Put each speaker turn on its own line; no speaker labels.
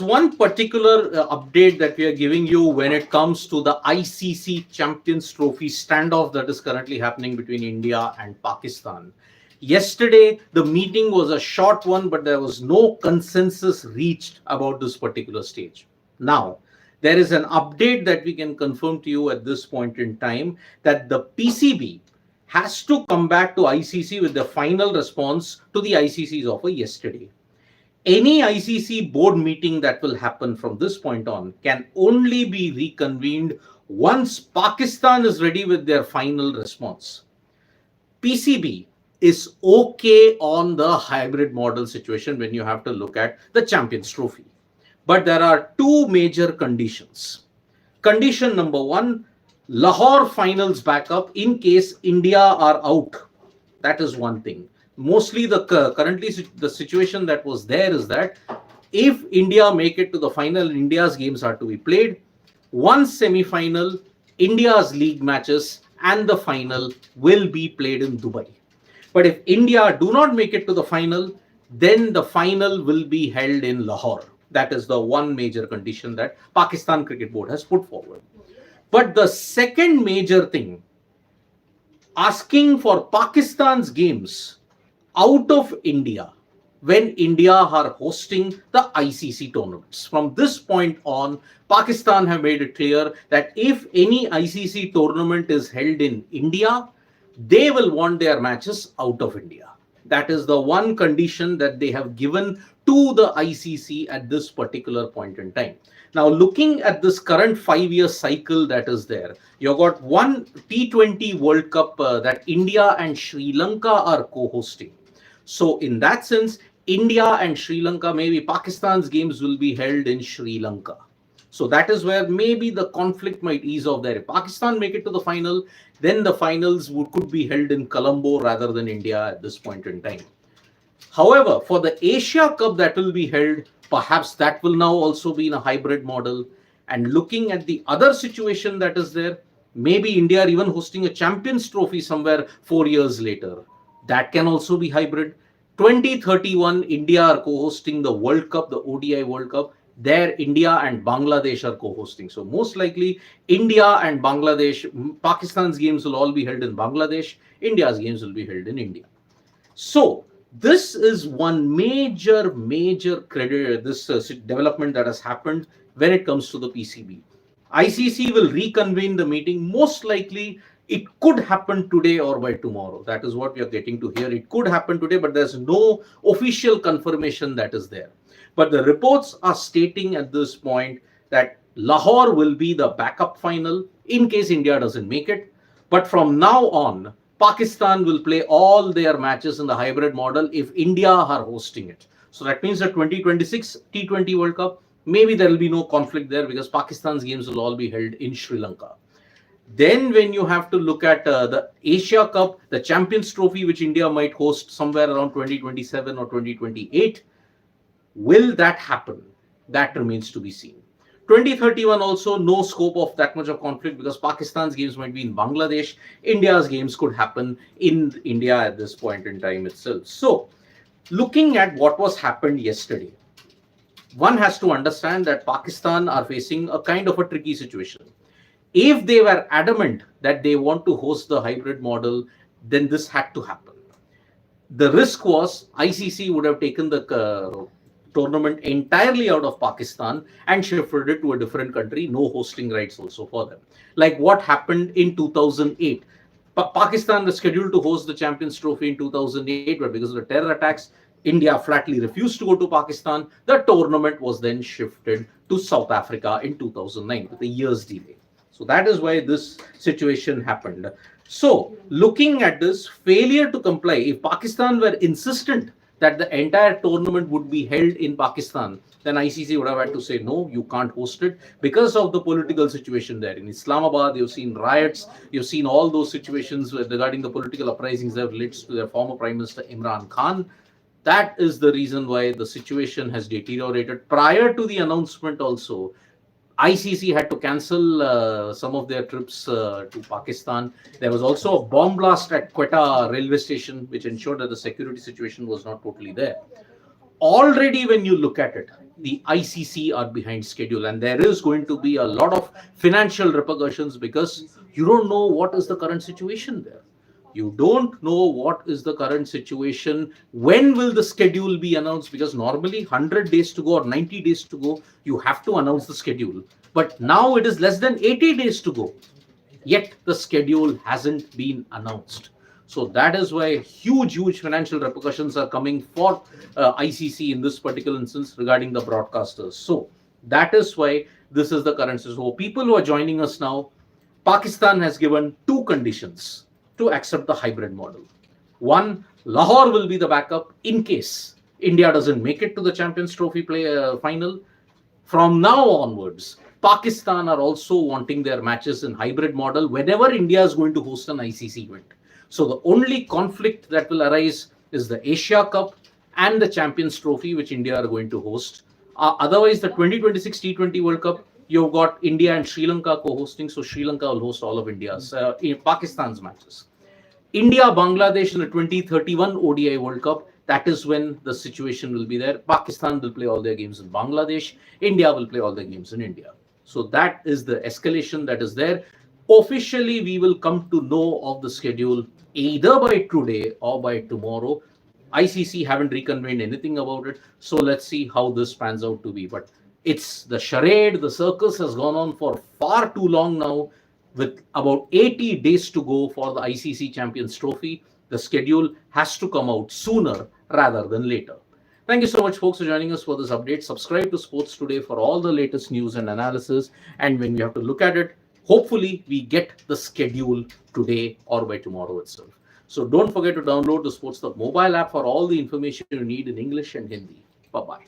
one particular update that we are giving you when it comes to the ICC Champions Trophy standoff that is currently happening between India and Pakistan. Yesterday, the meeting was a short one, but there was no consensus reached about this particular stage. Now, there is an update that we can confirm to you at this point in time that the PCB has to come back to ICC with the final response to the ICC's offer yesterday. Any ICC board meeting that will happen from this point on can only be reconvened once Pakistan is ready with their final response. PCB is okay on the hybrid model situation when you have to look at the Champions Trophy. But there are two major conditions. Condition number one, Lahore finals backup in case India are out. That is one thing. Mostly currently the situation that was there is that if India make it to the final, India's games are to be played. One semi-final, India's league matches and the final will be played in Dubai. But if India do not make it to the final, then the final will be held in Lahore. That is the one major condition that Pakistan Cricket Board has put forward. But the second major thing, asking for Pakistan's games out of India when India are hosting the ICC tournaments. From this point on, Pakistan have made it clear that if any ICC tournament is held in India, they will want their matches out of India. That is the one condition that they have given to the ICC at this particular point in time. Now, looking at this current 5-year cycle that is there, you've got one T20 World Cup that India and Sri Lanka are co-hosting. So in that sense, India and Sri Lanka, maybe Pakistan's games will be held in Sri Lanka. So that is where maybe the conflict might ease off there. If Pakistan make it to the final, then the finals could be held in Colombo rather than India at this point in time. However, for the Asia Cup that will be held, perhaps that will now also be in a hybrid model. And looking at the other situation that is there, maybe India are even hosting a Champions Trophy somewhere 4 years later. That can also be hybrid. 2031, India are co-hosting the World Cup, the ODI World Cup. There, India and Bangladesh are co-hosting. So most likely, India and Bangladesh, Pakistan's games will all be held in Bangladesh. India's games will be held in India. So this is one major credit, this development that has happened when it comes to the PCB. ICC will reconvene the meeting. Most likely, it could happen today or by tomorrow. That is what we are getting to hear. It could happen today, but there's no official confirmation that is there. But the reports are stating at this point that Lahore will be the backup final in case India doesn't make it. But from now on, Pakistan will play all their matches in the hybrid model if India are hosting it. So that means the 2026 T20 World Cup, maybe there will be no conflict there because Pakistan's games will all be held in Sri Lanka. Then when you have to look at the Asia Cup, the Champions Trophy, which India might host somewhere around 2027 or 2028, will that happen? That remains to be seen. 2031 also, no scope of that much of conflict because Pakistan's games might be in Bangladesh. India's games could happen in India at this point in time itself. So, looking at what was happened yesterday, one has to understand that Pakistan are facing a kind of a tricky situation. If they were adamant that they want to host the hybrid model, then this had to happen. The risk was ICC would have taken the tournament entirely out of Pakistan and shifted it to a different country, no hosting rights also for them. Like what happened in 2008. Pakistan was scheduled to host the Champions Trophy in 2008, but because of the terror attacks, India flatly refused to go to Pakistan. The tournament was then shifted to South Africa in 2009 with a year's delay. So that is why this situation happened. So looking at this failure to comply, if Pakistan were insistent that the entire tournament would be held in Pakistan, then ICC would have had to say, no, you can't host it because of the political situation there. In Islamabad, you've seen riots, you've seen all those situations regarding the political uprisings that relates to their former Prime Minister Imran Khan. That is the reason why the situation has deteriorated. Prior to the announcement also, ICC had to cancel some of their trips to Pakistan. There was also a bomb blast at Quetta railway station, which ensured that the security situation was not totally there. Already, when you look at it, the ICC are behind schedule, and there is going to be a lot of financial repercussions because you don't know what is the current situation there. You don't know what is the current situation. When will the schedule be announced? Because normally 100 days to go or 90 days to go, you have to announce the schedule. But now it is less than 80 days to go. Yet the schedule hasn't been announced. So that is why huge financial repercussions are coming for ICC in this particular instance regarding the broadcasters. So that is why this is the current situation. So people who are joining us now, Pakistan has given two conditions to accept the hybrid model. One, Lahore will be the backup in case India doesn't make it to the Champions Trophy final. From now onwards, Pakistan are also wanting their matches in hybrid model whenever India is going to host an ICC event. So the only conflict that will arise is the Asia Cup and the Champions Trophy, which India are going to host. Otherwise, the 2026 T20 World Cup, you've got India and Sri Lanka co-hosting. So Sri Lanka will host all of India's, Pakistan's matches. India, Bangladesh in the 2031 ODI World Cup, that is when the situation will be there. Pakistan will play all their games in Bangladesh. India will play all their games in India. So that is the escalation that is there. Officially, we will come to know of the schedule either by today or by tomorrow. ICC haven't reconvened anything about it. So let's see how this pans out to be. But it's the charade, the circus has gone on for far too long now. With about 80 days to go for the ICC Champions Trophy, the schedule has to come out sooner rather than later. Thank you so much, folks, for joining us for this update. Subscribe to Sports Today for all the latest news and analysis. And when we have to look at it, hopefully we get the schedule today or by tomorrow itself. So don't forget to download the Sports mobile app for all the information you need in English and Hindi. Bye-bye.